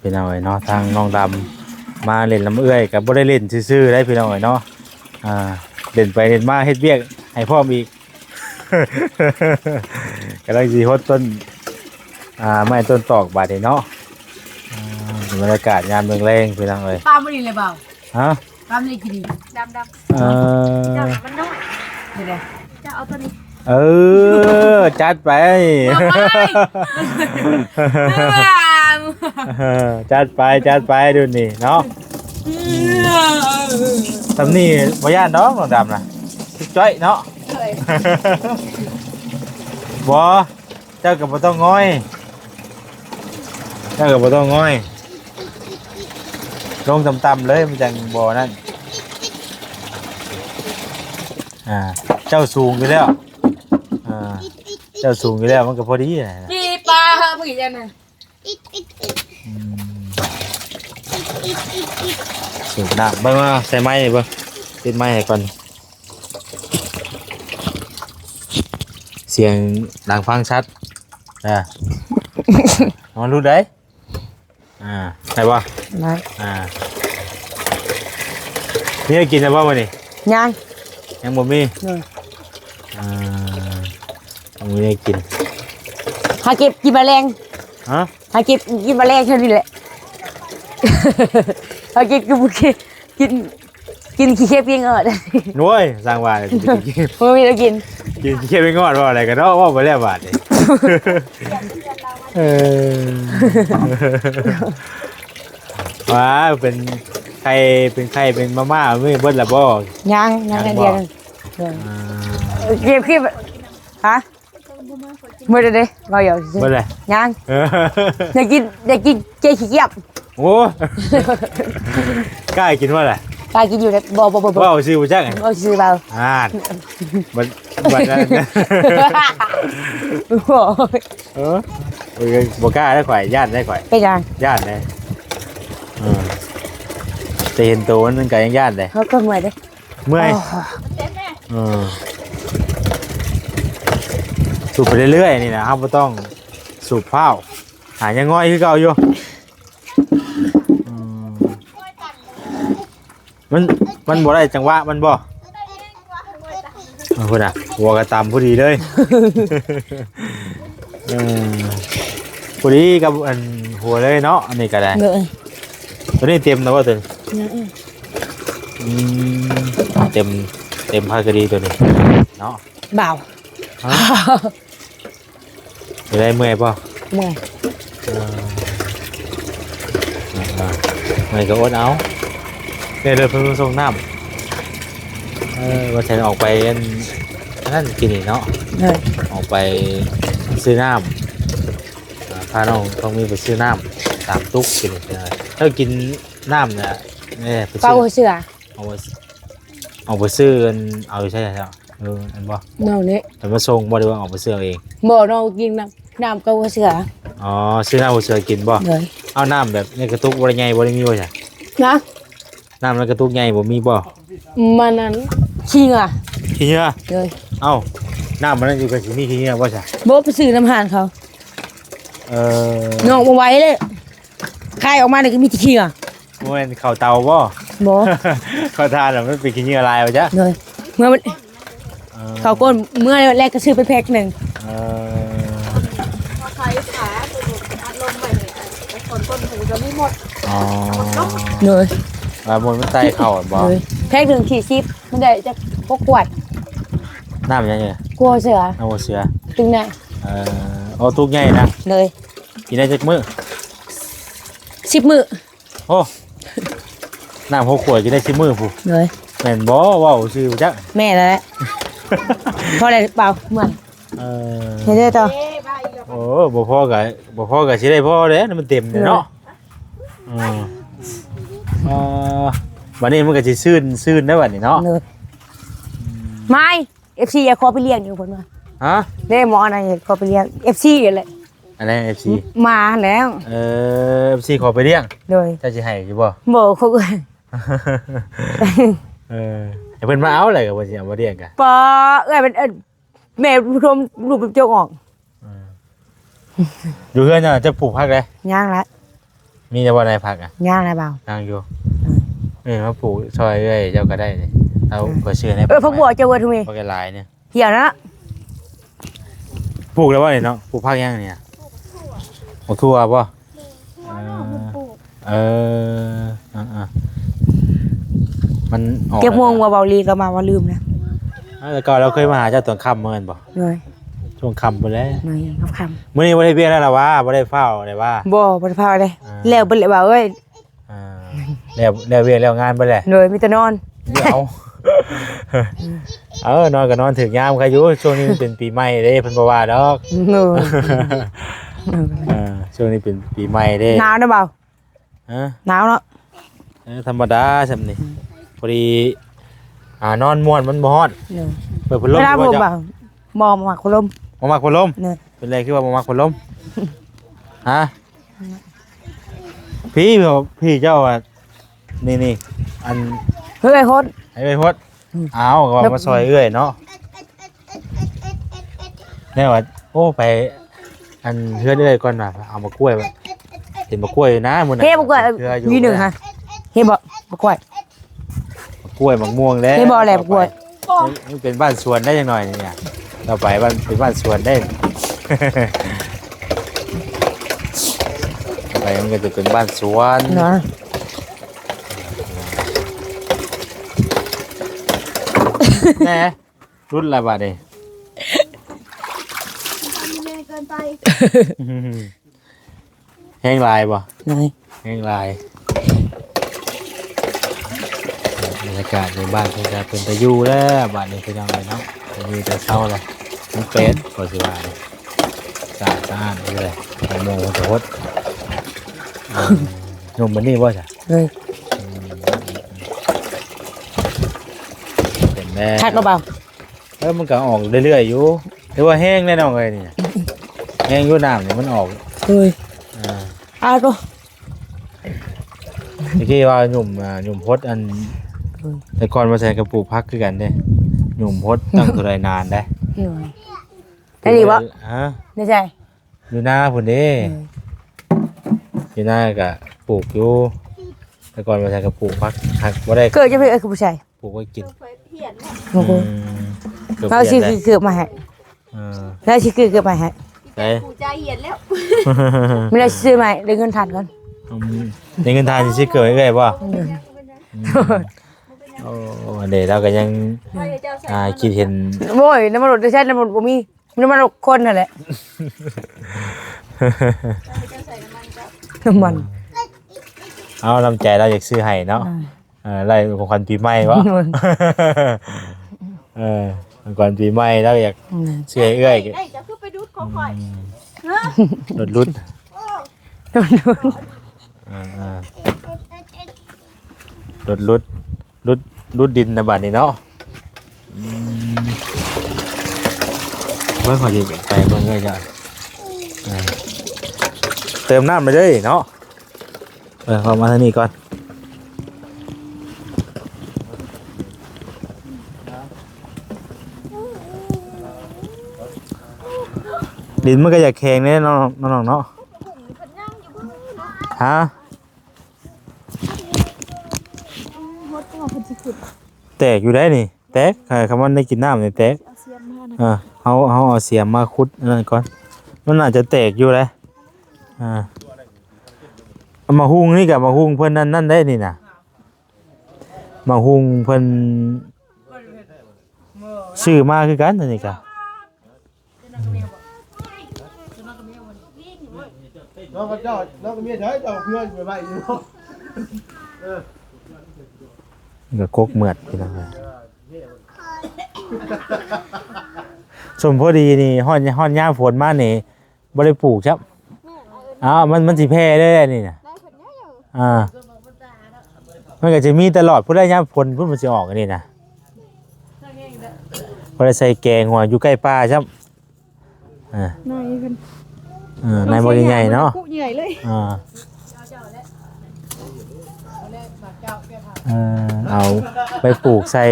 พี่น้องเนาะทางน้องดำมาเล่นน้ำเอื้อยกับบ่ได้เล่นซื่อๆได้พี่น้องเนาะเล่นไปเล่นมาเฮ็ดเวียกให้พ่อมอีก กำลังสิฮดต้นไม้ต้นตอกบาดนี้เนาะบรรยากาศยามเมืองแรงพี่น้องเอ้ยปลาไม่ดีเลยเปล่าฮะปลาไม่ดีกินดำเจ้ามันน้อยเดี๋ยวเจ้าเอาตัวนี้จัดไปจัดไปดูนี่เนาะทำนี่บ่ย่านน้องดำนะจ้อยเนาะบ่เจ้าก็บ่ต้องง้อยลงต่ำๆเลยมันจังบ่นั่นเจ้าสูงอยู่แล้วเจ้าสูงอยู่แล้วมันก็พอดีนะนี่ปลาเหรอผู้หญิงน่ะสูงน้ำเบิ่งมาใส่ไม้เบิ่งติดไม้ให้ก่อนเสียงดังฟังชัดมันรู้ได้ใช่ป่ะนี่กินอะไรบ้างวะนี่ยังบ่มียังไม่ได้กินหาเก็บกินแมลงหาเก็บกินแมลงแค่นี้แหละหาเก็บกินขี้เข็บยังอดน้อยสร้างว่าเลยกินไม่มีแล้วกินขี้เข็บยังอดว่าอะไรกันเนาะว่าไปแล้วบาทเลยว้าเป็นใครเป็นม่าไม่เบิ้ลละบ่ยังเดียวเก็บขี้ฮะเมื่อไรเราอยากเมื่อไรยังอยากกินเจ๊ขี้เกียจโอ้กล้ากินว่าอะไรกล้ากินอยู่แต่บ่เอาซื้อมาจังเอาซื้อเปล่าบัดนั้นบ่กล้าได้ข่อยย่านได้ข่อยเป็นยังย่านได้จะเห็นตัวมันก็ยังย่านได้เขาก็เมื่อยได้เมื่อยสูบไปเรื่อยๆนี่นะครับไม่ต้องสูบเผาหายังง่อยคือเก่าอยู่มันบ่ได้จังหวะมันบ่พูดอ่ะวัวกระตำพอดีเลยพอดีกับอันหัวเลยเนาะอันนี้ก็ได้ตัวนี้เต็มนะว่าตัวเต็มพากรีตัวนี้เนาะเบาได้เมื่อยป่ะเมื่อยก็อดเอาเนี่ยเลยเพิ่งส่งน้ำวันเสาร์ออกไปนั่นกินอีกเนาะออกไปซื้อน้ำพาน้องต้องมีไปซื้อน้ำตามตุ๊กกินเลยถ้ากินน้ำเนี่ยไปซื้อเสือเอาไปซื้อเอาใช่ไหมครับอันบ่เนาเนี่ยแต่มาส่งบ่ได้ว่าออกไปซื้อเองบ่เรากินน้ำเกาเสือซื้อน้ำเสือกินบ่เอาน้ำแบบในกระตุกบ่ได้ใหญ่บ่ได้มีบ่ใช่นะน้ำในกระตุกใหญ่บ่มีบ่มันนั้นขี้เหงื่อเลยน้ำมันอยู่กับที่นี่ขี้เหงื่อบ่ใช่บ่ไปซื้อน้ำหานเขานอกมาไว้เลยคายออกมาเนี่ยก็มีขี้เหงื่อมันเข่าเตาบ่เขาทานแล้วมันเป็นขี้เหงื่อลายบ่จ๊ะเลยเมื่อเขาก้นเมื่อแรกก็ซื้อไปแพ็คหนึ่งใช้ขาอัดลมใหม่แต่ต้นหูจะไม่หมดเลยหมดมันไตเข่าบ่แพ็คหนึ่งขีดซิปมันได้จะพกขวดน้ำยังไงกลัวเสือน้ำเสือตึงไหนตุกใหญ่นะเลยกินได้จักมื้อ10 มื้อโอ้น้ำ6 ขวดกินได้10 มื้อผู้เลยแม่นบ่ว้าวชื่อจักแม่แล้วแหละพอได้เปล่าเหมือนเห็นได้ต่อโอ้บ่พอก็สิได้พอเด้มันเต็มเนาะวันนี้มันก็สิซื่นได้บัดนี้เนาะไม่ FC อย่าขอไปเลี้ยงอยู่เพิ่นว่าได้หมออันนั้นขอไปเลี้ยง FC นั่นแหละอะไร FC มาแล้ว FC ขอไปเลี้ยงเลยจะสิให้อยู่บ่เขาก็เพิ่นมาเอาอะไรก็บ่สิเอามาเลี้ยงกันบ่เป็นแม่ผู้ชมรูปเจ้าออกอยู่เฮือนน่ะจะปลูกผักได้ย่างละ มีแต่บ่ได้ผักอ่ะ ย่างอะไรเปล่า ย่างอยู่มาปลูกซอยเอ้ยเจ้าก็ได้เลยเอาก็เชื่อใน พักบัวเจ้าเวอร์ทุเม ผักหลายเนี่ย เหี่ยวนะ ปลูกแล้วบ่นี่เนาะปลูกผักยังเนี่ยบ่ทั่วบ่ เออมันออก เก็บงวงว่าเบาลีก็มาว่าลืมนะ แต่ก่อนเราเคยมาหาเจ้าตอนค่ำเมื่อกันบ่ เลย ช่วงค่ำไปแล้ว หน่อยคำ มื้อนี้บ่ได้เบี้ยแล้วล่ะว่าบ่ได้เฝ้าเลยว่า บ่บ่ได้พาเลยแล้วบ่เลยว่าเอ้ย อ่าแล้วเบี้ยแล้วงานไปแหละ เลยมีแต่นอน เดี๋ยวนอนก็นอนถึงยามใครอยู่ช่วงนี้มันเป็นปีใหม่เด้เพิ่นบ่ว่าดอก เออ ช่วงนี้เป็นปีใหม่เด้ หนาวนะเบา ฮะ หนาวเนาะ ธรรมดาซำนี่พอดีนอนม่วนมันบ่ฮอด เนอะ เปิดพัดลม เวลา บ่ บ่ จ้ะ บ่าบ่มาคุลม บ่มักพัดลม เนอะ เป็นไรคือว่าบ่มักพัดลมฮะพี่เจ้าอ่ะนี่อัน เฮ้ยคน ไอ้ไปพดอ้าวก็มาซอยเอื้อยเนาะแน่ว่าโอ้ไปอันเพื่อนเอื้อยก่อนน่ะเอามากล้วยเห็นมากล้วยอยู่นะมื้อนั้น เฮ้บ่กล้วย เชื่ออยู่ วีหนึ่งฮะเฮ้บ่กล้วย มากล้วยมะม่วงแล้ว เฮ้บ่แหละกล้วย นี่เป็นบ้านสวนได้จังหน่อยเนี่ยต่อไปบ้านเป็นบ้านสวนได้ ไปมันก็จะเป็นบ้านสวน เนาะ แน่รุ่นละบาทเลย แม่เกินไป แห้งลายบ่ นาย แห้งลายบรรยากาศในบ้านก็จะเป็นตะยูแล้วบ้านนี้คือยังไงเนาะจะมีแต่เช้าเลยมันเป็ดก็สิว่าเลยสะอาดเลยไปโมงจะพดหนุ่มมันนี่บ่จ้ะ เลย เป็นแม่ คักเบา มันก็ออกเรื่อยๆอยู่ถือว่าแห้งแน่นอนเลยนี่แห้งอยู่น้ำนี่มันออก เฮ้ยอ้าวก็ เมื่อกี้ว่าหนุ่มพดอันแต่ก่อนมาใส่กระปุกพักคือกันเด้หนุ่มพดตั้งตัวใดนานได้ เหนื่อยได้ดีวะ ฮะ ไม่ใช่ อยู่หน้าพุ่นเด้อยู่หน้าก็ปลูกอยู่แต่ก่อนมาใส่กระปุกพักหักบ่ได้ เกิดจะเป็นคือผู้ชาย ปลูกไว้กิน เคยเพียน โอ้โห เกือบ เรา เป ชื่ ลี่ อย น เกือบมาให้ แล้ว แล้วชื่อเกือบมาให้ ใช่ กูใจเหียนแล้ว ไม่ได้ซื้อใหม่ได้เงินทันกัน ในเงินทานสิเกิดได้ป่ะโอ้เดี๋ยวเราก็ยังคิดเห็น โว้ยน้ำมันรถได้ใช่น้ำมันบ่มีน้ำมันรถคนนั่นแหละน้ำมัน เอาลำใจเราอยากซื้อให้เนาะอะไรของขวัญปีใหม่วะของขวัญปีใหม่เราอยากซื้อให้เอื้อย เอ้ยจะขึ้นไปดูดของข่อย รถรุ่นรถรุ่นดินนะบัดนี้เนาะเพิ่งขอหยิบไปเพิ่งเลยจ้ะเติมน้ำไปเลยเนาะเข้ามาทางนี้ก่อนดินมันก็อยากแข็งเนี่ยน้องเนาะฮะแตกอยู่ได้นี่แตกคำว่าได้กินน้ำนี่แตกเอาเสียมมาคุดนั่นก่อนมันอาจจะแตกอยู่เลยมาหุงนี่กับมาหุงเพิ่นนั่นได้นี่นะมาหุงเพิ่นชื่อมาคือกันนี่กะ nó có cho nó có miếng đấy cho khơi về vậy đúng không ก็กกเหมือดพี่น้องสมพอดีนี่ฮ้อนยามฝนมานี่บ่ได้ปลูกครับมันสิแพ้ได้นี่น่ะมันก็จะมีตลอดพุ่นได้ยามฝนพุ่นมันสิออกอันนี้นะบ่ได้ใส่แกงหัวอยู่ใกล้ป่าครับนายเป็น นายบ่ใหญ่ๆเนาะ กูใหญ่เลย เอาไปปลูกใส่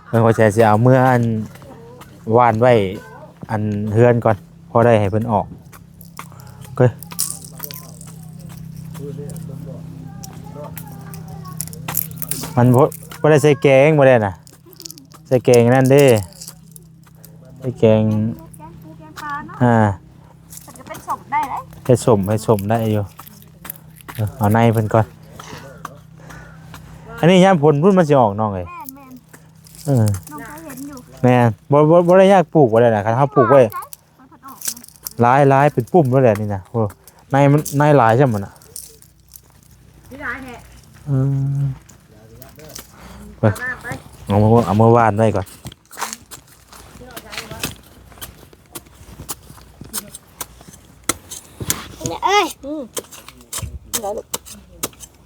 เพิ่นก็สิเอาเมื่ออันว่านไว้อันเฮือนก่อนพอได้ให้เพิ่นออกโอเค มันบ่ได้ใส่แกงบ่ได้น่ะใส่แกงนั่นเด้ใส่แกง แกงปูแกงปลาเนาะมันจะเป็นสมได้เลย ให้สมได้อยู่เอาในเพิ่นก่อนอันนี้ยามผลพุ่นมันสิออกน้องเอ้ย แม่น เออ น้องเคยเห็นอยู่ แม่นบ่ได้ยากปลูกบ่ได้น่ะคันเฮาปลูกไว้ มันผัดออกเนาะ หลายเป็นปุ่มแล้วแหละนี่น่ะโอ้ในหลายใช่มั้ยน่ะ พี่ร้ายแท้ ไปเอามาวาดไว้ก่อน เอ้ยได้ลูก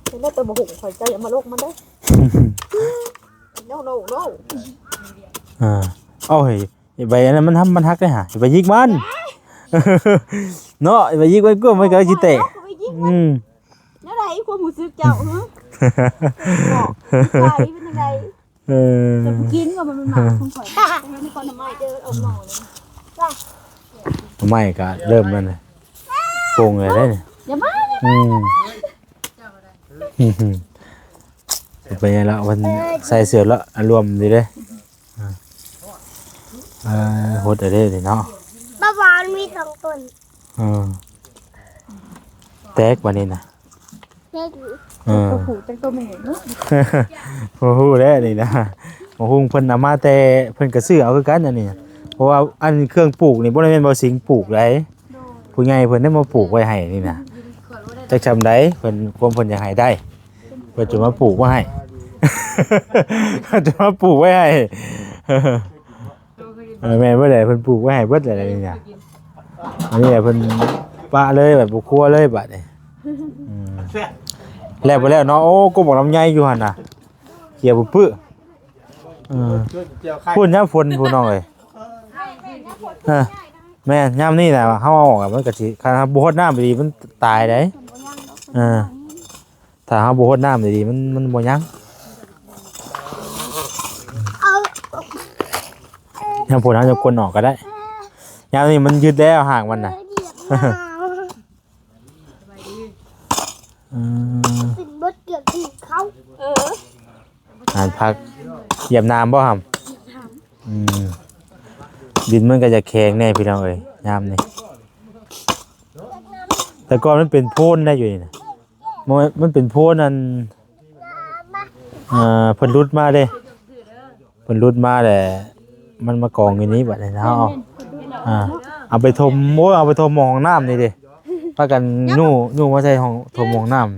เป็นได้ตัวบะหุ่งข่อยใจอย่ามาโลกมันได้โน่ เอาเฮ้ยใบอันนั้นมันฮักได้หาไปยิกมันเนาะไปยิกไว้ก็ไม่ก็สิเตะแล้วไหนความหูซึกเจ้าฮะใจเป็นยังไงจะกินก็มันหมาคงข่อยไม่มีคนทำไมเจอเอาหน่อเลย ไม่ก็เริ่มแล้วนะโป่งเลยได้เนี่ย อย่ามาไปแล้วมันใส่เสื้อแล้วรวมดีเลยโหดได้เลยเนาะ บ้าวานมีสองต้น แตกวันนี้นะ แม่ดู ตัวผูจังตัวแม่เนาะ โอ้โหแล้วนี่นะโอ้โหเพิ่นเอามาแต่เพิ่นก็ซื้อเอาคือกันอันนี้เพราะว่าอันเครื่องปลูกนี่บ่ได้แม่นบ่สิงปลูกได้ผู้ใหญ่เพิ่นได้มาปลูกไว้ให้นี่นะจักจำได้เพิ่นความเพิ่นอยากให้ได้เพิ่นจะมาปลูกไว้ให้จะมาปลูกไว้ให้แม่นบ่ได้เพิ่นปลูกไว้ให้เบิดอะไรนี่นะอันนี้เพิ่นปะเลยแบบบ่ครัวเลยบัดนี้แล้วบ่แล้วเนาะโอ้ก็บอกลำไยอยู่หั่นน่ะเกี่ยวบ่ปื้อพุ่นยามฝนพุ่นน้องเอ้ยแม่ยามนี่แหละเฮาเอาออกมันก็สิคันบ่ฮดน้ำดีมันตายได้ถ้าเฮาบ่ฮดน้ำดีมันบ่ยังยามฝนเฮาจะกลนออกก็ได้ยามนี้มันยืดแล้วห่างมันน่ะสิ่งบดเกี่ยวกับเขาพักเหยียบน้ำบ่ห่ำดินมันก็จะแข็งแน่พี่น้องเอ้ยน้ำนี่แต่ก่อนมันเป็นโพนได้อยู่นี่นะมันเป็นโพนนั่นเพิ่นรุดมาเด้เพิ่นรุดมาแต่มันมากองอยู่นี้บัดนี้เฮาเอาไปถมเอาไปถมหม้องน้ำนี่เด้พากันยู่มาใส่ห้องถมหม้องน้ำ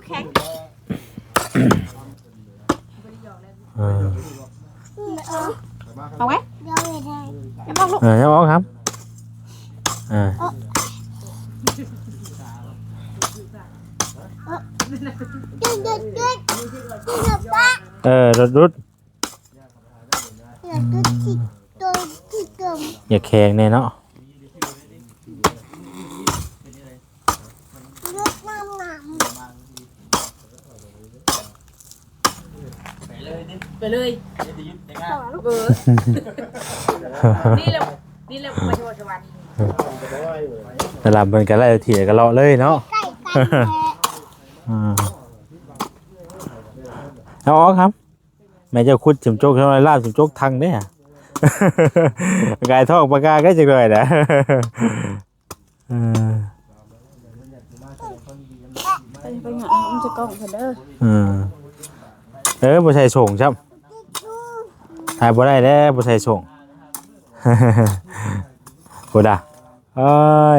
แข็งเอาไว้ยังบอกลูกยังบอกครับรุดอย่าแข็งเนี่ยเนาะไปเลยนี่แหละมาโชว์สวรรค์แต่ลำเป็นกันไล่ถี่กันเลาะเลยเนาะเอาออกครับแม่เจ้าคุดจิมโจ๊กเท่าไรลาบจิมโจ๊กทังเนี่ยกายทองปากกาก็จะเลยนะไปงานมันจะกล้องเพิ่นเด้อบ่ใส่ส่งครับถ่ายบ่ได้แล้วบ่ใส่ส่งบ่ด่าเอ้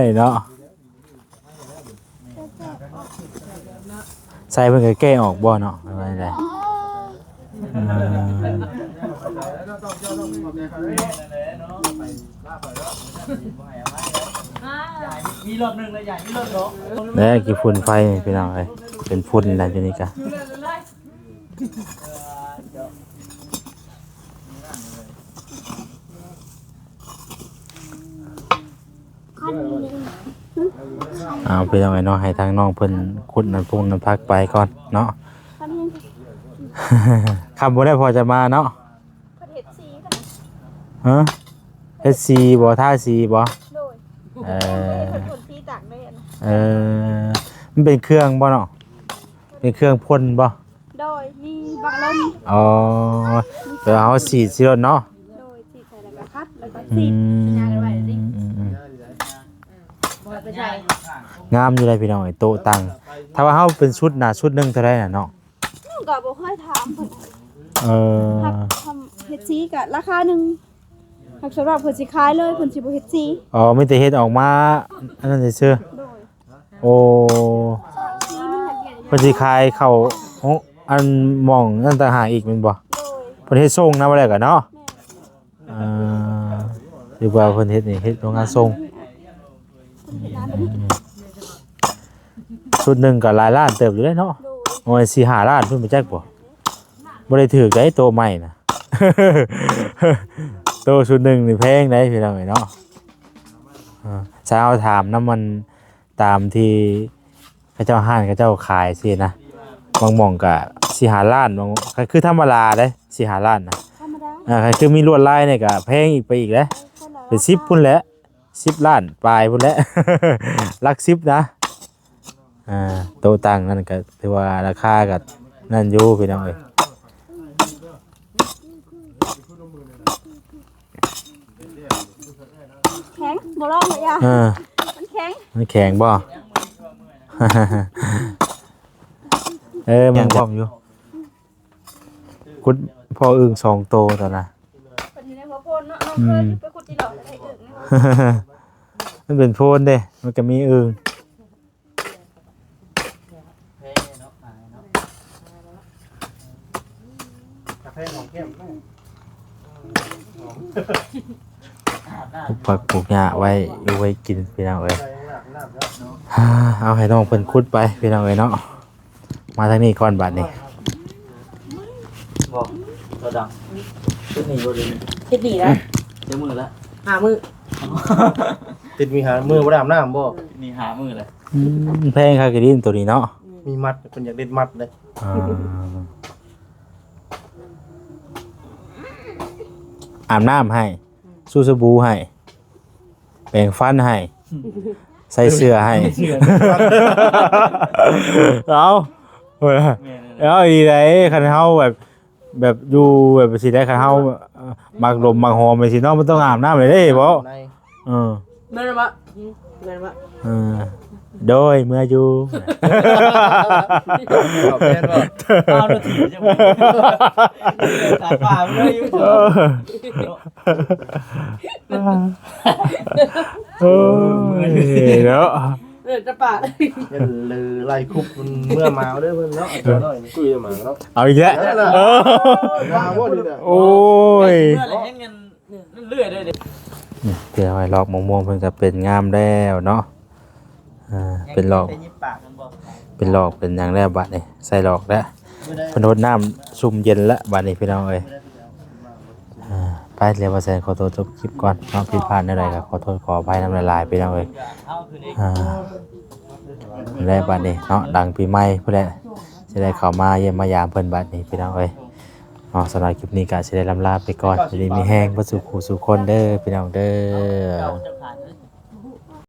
ยเนาะใส่เพิ่นก็แก้ออกบ่เนาะอะไรได้มีรถนึงเลยใหญ่มีรถเนาะแล้วกี่ฝุ่นไฟพี่น้องเอ้ยเป็นฝุ่นอะไรอยู่นี่กะเอาไปยังไงเนาะให้ทางน้องเพิ่นขุดน้ำพุงน้ำพักไปก่อนเนาะคำบ่ได้พอจะมาเนาะเฮ็ดซีบ่ท่าซีบ่ เออ เป็นคนที่ต่างได้อัน เออมันเป็นเครื่องบ่เนาะเป็นเครื่องพ่นบ่ โดยมีบางลม อ๋อเดี๋ยวเอาสีสิรถเนาะ โดยที่ใส่แล้วก็คัดแล้วก็ อื สี งามอยู่เลยพี่น้องไอ้โต๊ะตั้งถ้าว่าเฮาเป็นชุดน่ะชุดหนึงเท่าไหร่น่ะเนาะ ก็บ่ค่อยถามเพิ่น เออ หักทำเฮ็ดซีก็ราคาหนึงหักสำหรับเพิ่นสิขายเลยเพิ่นสิบ่เฮ็ดซี อ๋อมีแต่เฮ็ดออกมาอันนั้นซื่อ โดย ๆโอ้ ซีมันละเอียด เพิ่นสิขายเข้าห้องอันหม่องนั่นต่างหากอีกแม่นบ่ โดย เพิ่นเฮ็ดส่งนำบ่ได้ก็เนาะเออหรือว่าเพิ่นเฮ็ดนี่เฮ็ดโรงงานส่ง เฮ็ดร้านแบบนี้ ชุดหนึงก็หลายล้านเติบอยู่เลยเนาะ โดย โอ้ย4-5ล้านเพิ่นบ่จักบ่บ่ได้ถือได้โตใหม่น่ะ โตชุดหนึงนี่แพงได้พี่น้องเอ้ยเนาะถ้าเอาถามน้ำมันตามที่เขาเจ้าห้านเขาเจ้าขายสินะบางหม่องก็4-5ล้านบางก็คือธรรมดาเด้4-5ล้านน่ะ ธรรมดา คือมีลวดลายนี่ก็แพงอีกไปอีกแล้วเป็น10พุ่นแหละ10ล้านปลายพุ่นแหละ หลัก10นะโตตังนั่นก็ถือว่าราคาก็นั่นอยู่พี่น้องเอ้ย แข็งบ่ร้องเลยอ่ะมันแข็ง มันแข็งบ่ มันพร้อมอยู่กุดพออึ่ง2โตตอนน่ะ เพิ่นอยู่ในหัวโพนเนาะน้องเคยไปขุดที่หลอกได้อึ่งนี่ มันเป็นโพนเด้มันก็มีอึ่งปลูกผักปลูกหญ้าไว้เอาไว้กินพี่น้องเอ้ยเอาให้น้องเพิ่นขุดไปพี่น้องเอ้ยเนาะมาทางนี้ก่อนบัดนี้ บอกตัวดังชุดนี้บ่ดี คิดดีนะ เจ้ามือละ หามือ ติดมีหามือบ่ได้อาบน้ำบ่ นี่หามือเลย แพงค่ะกระดิ่งตัวนี้เนาะ มีมัดคนอยากเด็ดมัดเลย อาบน้ำให้สู้สบู่ให้แปรงฟันให้ใส่เสื้อให้ เอาเอาอีไรคันเฮาแบบอยู่แบบสิได้คันเฮามักลมมักหอมไปสิเนาะมันต้องอาบน้ำเลยเด้บ่ ใน เออ เมื่อวะเมื่อวะ เออโดยเมื่ออยู่ เอาแม่นบ่ เอานาทีจังหวะตาป่าไม่ได้อยู่ เออโอ้ยเนาะ จะปาด อย่าลือไล่คุบมันเมื่อมาเด้อเพิ่นเนาะเอาหน่อยคุยจะมาเนาะ เอาอีกแล้วเออ มาบ่ดีน่ะ โอ้ย เมื่อไรเห็นเงินเลื่อยเลยเด็ก เดี๋ยวให้ลอกม่วงๆเพิ่นก็เป็นงามแล้วเนาะเป็นหลอก ได้ยิบปากกันบ่ เป็นหลอกเป็นหยังแล้วบัดนี้ใส่หลอกแล้วเพนโดนน้ำซุ่มเย็นแล้วบัดนี้พี่น้องเอ้ยไปเรียกว่าแซนขอโทษจบคลิปก่อนเนาะผิดพลาดอะไรก็ขอโทษขออภัยน้ำละลายพี่น้องเอ้ย เอาคือเด็ก แล้วบัดนี้เนาะดังปีใหม่พุ่นแหละสิได้เข้ามาเยี่ยมมายามเพิ่นบัดนี้พี่น้องเอ้ยเนาะสำหรับคลิปนี้ก็สิได้ลำลาไปก่อนสิได้มีแห้งบ่สู่ผู้สู่คนเด้อพี่น้องเด้อ